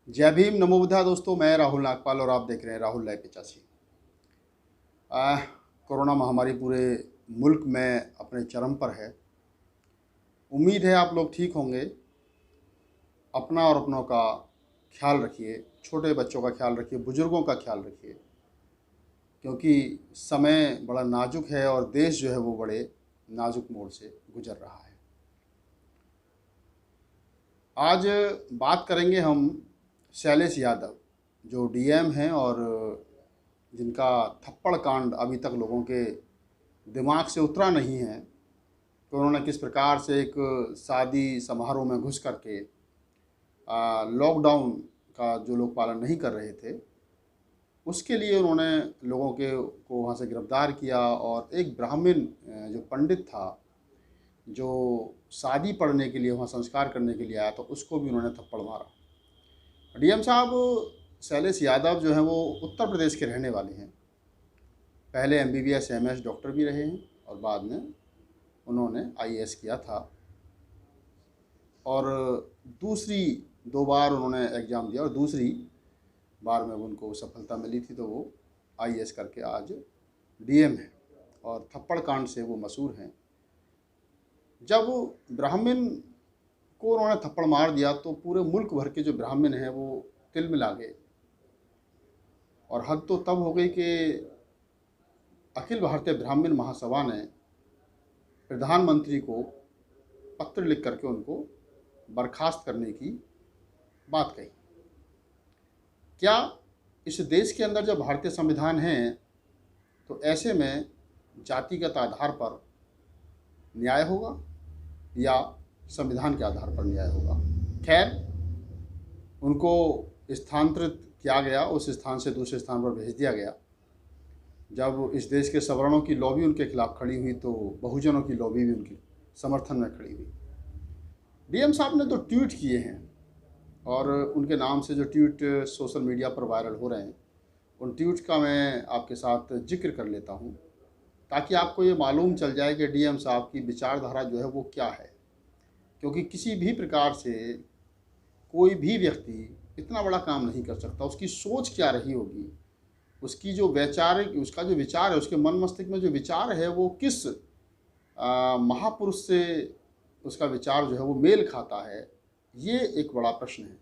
जय भीम, नमो बुद्धा। दोस्तों, मैं राहुल नागपाल और आप देख रहे हैं राहुल लाइव 85। कोरोना महामारी पूरे मुल्क में अपने चरम पर है। उम्मीद है आप लोग ठीक होंगे। अपना और अपनों का ख्याल रखिए, छोटे बच्चों का ख्याल रखिए, बुज़ुर्गों का ख्याल रखिए, क्योंकि समय बड़ा नाजुक है और देश जो है वो बड़े नाजुक मोड़ से गुजर रहा है। आज बात करेंगे हम शैलेश यादव, जो डीएम हैं और जिनका थप्पड़ कांड अभी तक लोगों के दिमाग से उतरा नहीं है कि उन्होंने किस प्रकार से एक शादी समारोह में घुस करके लॉकडाउन का जो लोग पालन नहीं कर रहे थे, उसके लिए उन्होंने लोगों को वहाँ से गिरफ्तार किया और एक ब्राह्मण जो पंडित था, जो शादी पढ़ने के लिए वहाँ संस्कार करने के लिए आया था, उसको भी उन्होंने थप्पड़ मारा। डीएम साहब शैलेश यादव जो हैं वो उत्तर प्रदेश के रहने वाले हैं। पहले एमबीबीएस एमएस डॉक्टर भी रहे हैं और बाद में उन्होंने आईएएस किया था और दूसरी 2 बार उन्होंने एग्ज़ाम दिया और दूसरी बार में उनको सफलता मिली थी, तो वो आईएएस करके आज डीएम है और थप्पड़ कांड से वो मशहूर हैं। जब ब्राह्मण को उन्होंने थप्पड़ मार दिया तो पूरे मुल्क भर के जो ब्राह्मण हैं वो तिलमिला गए और हद तो तब हो गई कि अखिल भारतीय ब्राह्मण महासभा ने प्रधानमंत्री को पत्र लिख करके उनको बर्खास्त करने की बात कही। क्या इस देश के अंदर जब भारतीय संविधान है तो ऐसे में जातिगत आधार पर न्याय होगा या संविधान के आधार पर न्याय होगा? खैर, उनको स्थानांतरित किया गया, उस स्थान से दूसरे स्थान पर भेज दिया गया। जब इस देश के सवर्णों की लॉबी उनके खिलाफ खड़ी हुई तो बहुजनों की लॉबी भी उनके समर्थन में खड़ी हुई। डीएम साहब ने तो ट्वीट किए हैं और उनके नाम से जो ट्वीट सोशल मीडिया पर वायरल हो रहे हैं, उन ट्वीट का मैं आपके साथ जिक्र कर लेता हूं ताकि आपको ये मालूम चल जाए कि डीएम साहब की विचारधारा जो है वो क्या है। क्योंकि किसी भी प्रकार से कोई भी व्यक्ति इतना बड़ा काम नहीं कर सकता। उसकी सोच क्या रही होगी, उसकी जो वैचारिक उसका जो विचार है, उसके मन मस्तिष्क में जो विचार है वो किस महापुरुष से उसका विचार जो है वो मेल खाता है, ये एक बड़ा प्रश्न है।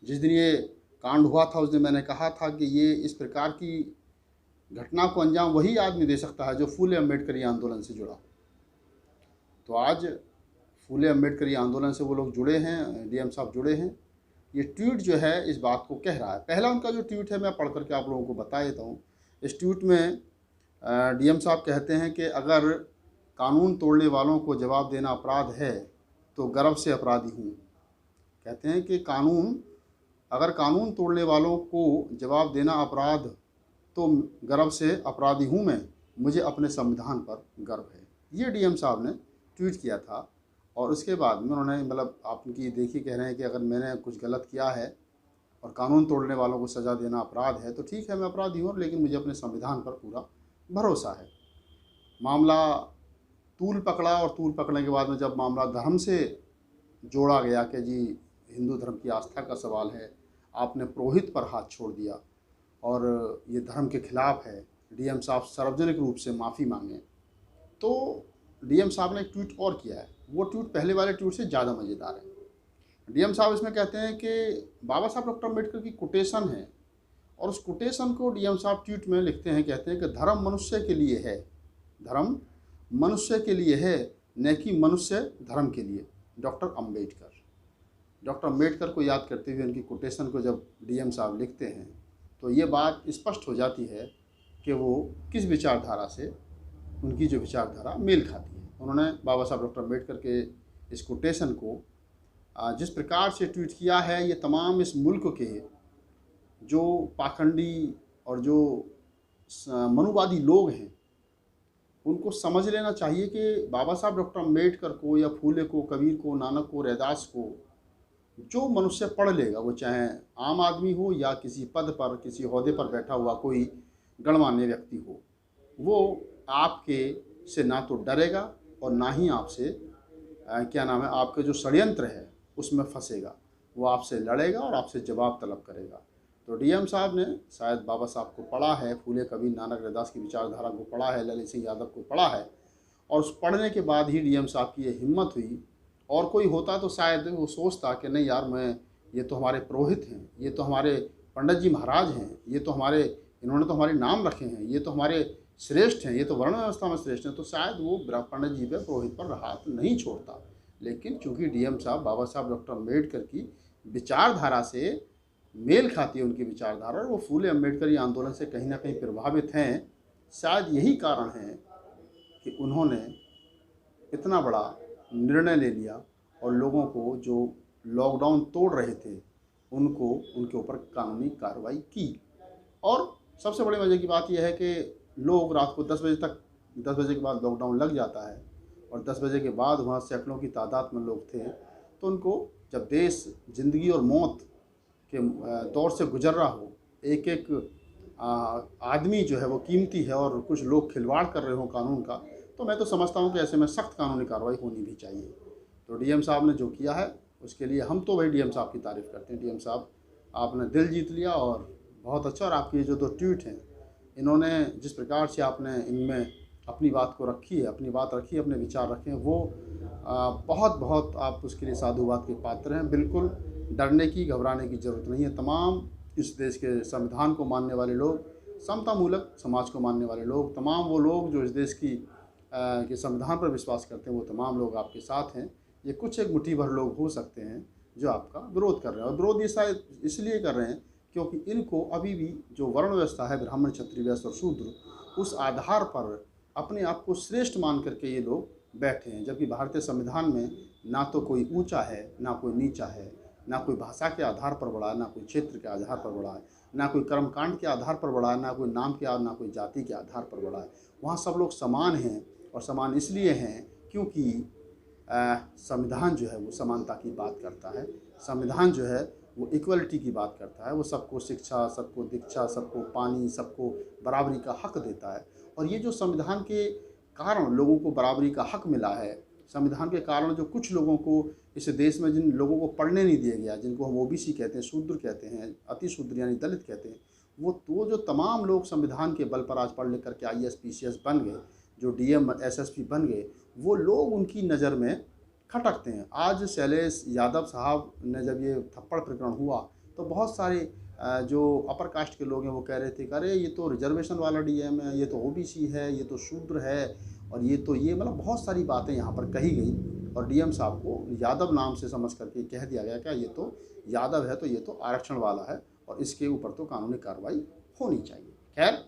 जिस दिन ये कांड हुआ था उस दिन मैंने कहा था कि ये इस प्रकार की घटना को अंजाम वही आदमी दे सकता है जो फूले अम्बेडकरी आंदोलन से जुड़ा। तो आज फूले अम्बेडकरी आंदोलन से वो लोग जुड़े हैं, डीएम साहब जुड़े हैं। ये ट्वीट जो है इस बात को कह रहा है। पहला उनका जो ट्वीट है मैं पढ़ करके आप लोगों को बता देता हूँ। इस ट्वीट में डीएम साहब कहते हैं कि अगर कानून तोड़ने वालों को जवाब देना अपराध है तो गर्व से अपराधी हूँ। कहते हैं कि अगर कानून तोड़ने वालों को जवाब देना अपराध तो गर्व से अपराधी हूँ मैं, मुझे अपने संविधान पर गर्व है। ये डीएम साहब ने ट्वीट किया था और उसके बाद में उन्होंने मतलब आप उनकी देखिए कह रहे हैं कि अगर मैंने कुछ गलत किया है और कानून तोड़ने वालों को सज़ा देना अपराध है तो ठीक है, मैं अपराधी हूँ, लेकिन मुझे अपने संविधान पर पूरा भरोसा है। मामला तूल पकड़ा और तूल पकड़ने के बाद में जब मामला धर्म से जोड़ा गया कि जी हिंदू धर्म की आस्था का सवाल है, आपने पुरोहित पर हाथ छोड़ दिया और ये धर्म के खिलाफ है, डीएम साहब सार्वजनिक रूप से माफ़ी मांगें। तो डीएम साहब ने एक ट्वीट और किया है, वो ट्वीट पहले वाले ट्वीट से ज़्यादा मज़ेदार है। डीएम साहब इसमें कहते हैं कि बाबा साहब डॉक्टर अम्बेडकर की कोटेशन है और उस कोटेशन को डीएम साहब ट्वीट में लिखते हैं, कहते हैं कि धर्म मनुष्य के लिए है, धर्म मनुष्य के लिए है, न कि मनुष्य धर्म के लिए। डॉक्टर अम्बेडकर को याद करते हुए उनकी कोटेशन को जब डीएम साहब लिखते हैं तो ये बात स्पष्ट हो जाती है कि वो किस विचारधारा से उनकी जो विचारधारा मेल खाती है। उन्होंने बाबा साहब डॉक्टर अम्बेडकर के इस कोटेशन को जिस प्रकार से ट्वीट किया है, ये तमाम इस मुल्क के जो पाखंडी और जो मनुवादी लोग हैं उनको समझ लेना चाहिए कि बाबा साहब डॉक्टर अम्बेडकर को या फूले को, कबीर को, नानक को, रैदास को जो मनुष्य पढ़ लेगा, वो चाहे आम आदमी हो या किसी पद पर किसी ओहदे पर बैठा हुआ कोई गणमान्य व्यक्ति हो, वो आपके से ना तो डरेगा और ना ही आपसे क्या नाम है आपके जो षड्यंत्र है उसमें फंसेगा। वो आपसे लड़ेगा और आपसे जवाब तलब करेगा। तो डीएम साहब ने शायद बाबा साहब को पढ़ा है, फूले कबीर नानक रविदास की विचारधारा को पढ़ा है, ललित सिंह यादव को पढ़ा है, और उस पढ़ने के बाद ही डीएम साहब की ये हिम्मत हुई। और कोई होता तो शायद वो सोचता कि नहीं यार, मैं, ये तो हमारे पुरोहित हैं, ये तो हमारे पंडित जी महाराज हैं, ये तो हमारे, इन्होंने तो हमारे नाम रखे हैं, ये तो हमारे श्रेष्ठ हैं, ये तो वर्ण व्यवस्था में श्रेष्ठ हैं, तो शायद वो पंडित जी पे, पुरोहित पर हाथ नहीं छोड़ता। लेकिन चूंकि डीएम साहब बाबा साहब डॉक्टर अम्बेडकर की विचारधारा से मेल खाती है उनकी विचारधारा, और वो फूले अम्बेडकरी आंदोलन से कहीं ना कहीं प्रभावित हैं, शायद यही कारण है कि उन्होंने इतना बड़ा निर्णय ले लिया और लोगों को जो लॉकडाउन तोड़ रहे थे उनको, उनके ऊपर कानूनी कार्रवाई की। और सबसे बड़ी मजे की बात यह है कि लोग रात को 10 बजे तक, 10 बजे के बाद लॉकडाउन लग जाता है, और 10 बजे के बाद वहाँ सैकड़ों की तादाद में लोग थे, तो उनको, जब देश ज़िंदगी और मौत के दौर से गुजर रहा हो, एक एक आदमी जो है वो कीमती है, और कुछ लोग खिलवाड़ कर रहे हो कानून का, तो मैं तो समझता हूँ कि ऐसे में सख्त कानूनी कार्रवाई होनी भी चाहिए। तो डीएम साहब ने जो किया है उसके लिए हम तो भाई डीएम साहब की तारीफ़ करते हैं। डीएम साहब, आपने दिल जीत लिया, और बहुत अच्छा। और आपकी जो 2 ट्वीट हैं, इन्होंने जिस प्रकार से आपने इनमें अपनी बात को रखी है, अपनी बात रखी है, अपने विचार रखे हैं, वो बहुत बहुत आप उसके लिए साधुवाद के पात्र हैं। बिल्कुल डरने की, घबराने की ज़रूरत नहीं है। तमाम इस देश के संविधान को मानने वाले लोग, समतामूलक समाज को मानने वाले लोग, तमाम वो लोग जो इस देश की के संविधान पर विश्वास करते हैं, वो तमाम लोग आपके साथ हैं। ये कुछ एक मुट्ठी भर लोग हो सकते हैं जो आपका विरोध कर रहे हैं, और विरोध ये शायद इसलिए कर रहे हैं क्योंकि इनको अभी भी जो वर्ण व्यवस्था है, ब्राह्मण, क्षत्रिय, वैश्य और शूद्र, उस आधार पर अपने आप को श्रेष्ठ मान करके ये लोग बैठे हैं। जबकि भारतीय संविधान में ना तो कोई ऊंचा है, ना कोई नीचा है, ना कोई भाषा के आधार पर बड़ा है, ना कोई क्षेत्र के आधार पर बड़ा है, ना कोई कर्मकांड के आधार पर बड़ा है, ना कोई नाम के, ना कोई जाति के आधार पर बड़ा है। वहाँ सब लोग समान हैं, और समान इसलिए हैं क्योंकि संविधान जो है वो समानता की बात करता है। संविधान जो है वो इक्वलिटी की बात करता है। वो सबको शिक्षा, सबको दीक्षा, सबको पानी, सबको बराबरी का हक देता है। और ये जो संविधान के कारण लोगों को बराबरी का हक मिला है, संविधान के कारण जो कुछ लोगों को इस देश में, जिन लोगों को पढ़ने नहीं दिया गया, जिनको हम ओबीसी कहते हैं, शूद्र कहते हैं, अति शूद्र यानी दलित कहते हैं, वो जो तमाम लोग संविधान के बल पर आज पढ़ लिख करके IAS PCS बन गए, जो DM SSP बन गए, वो लोग उनकी नज़र में खटकते हैं। आज शैलेश यादव साहब ने जब ये थप्पड़ प्रकरण हुआ, तो बहुत सारे जो अपर कास्ट के लोग हैं वो कह रहे थे कि अरे ये तो रिजर्वेशन वाला DM है, ये तो OBC है, ये तो शूद्र है, और ये तो ये, मतलब बहुत सारी बातें यहाँ पर कही गई, और DM साहब को यादव नाम से समझ करके कह दिया गया कि ये तो यादव है, तो ये तो आरक्षण वाला है, और इसके ऊपर तो कानूनी कार्रवाई होनी चाहिए। खैर,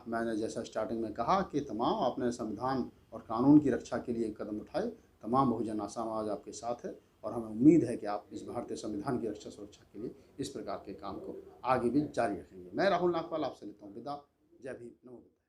मैंने जैसा स्टार्टिंग में कहा कि तमाम अपने संविधान और कानून की रक्षा के लिए कदम उठाए। तमाम बहुजन समाज आपके साथ है, और हमें उम्मीद है कि आप इस भारतीय संविधान की रक्षा सुरक्षा के लिए इस प्रकार के काम को आगे भी जारी रखेंगे। मैं राहुल नागपाल आपसे लेता हूँ विदा। जय भीम, नमो बुद्धाय।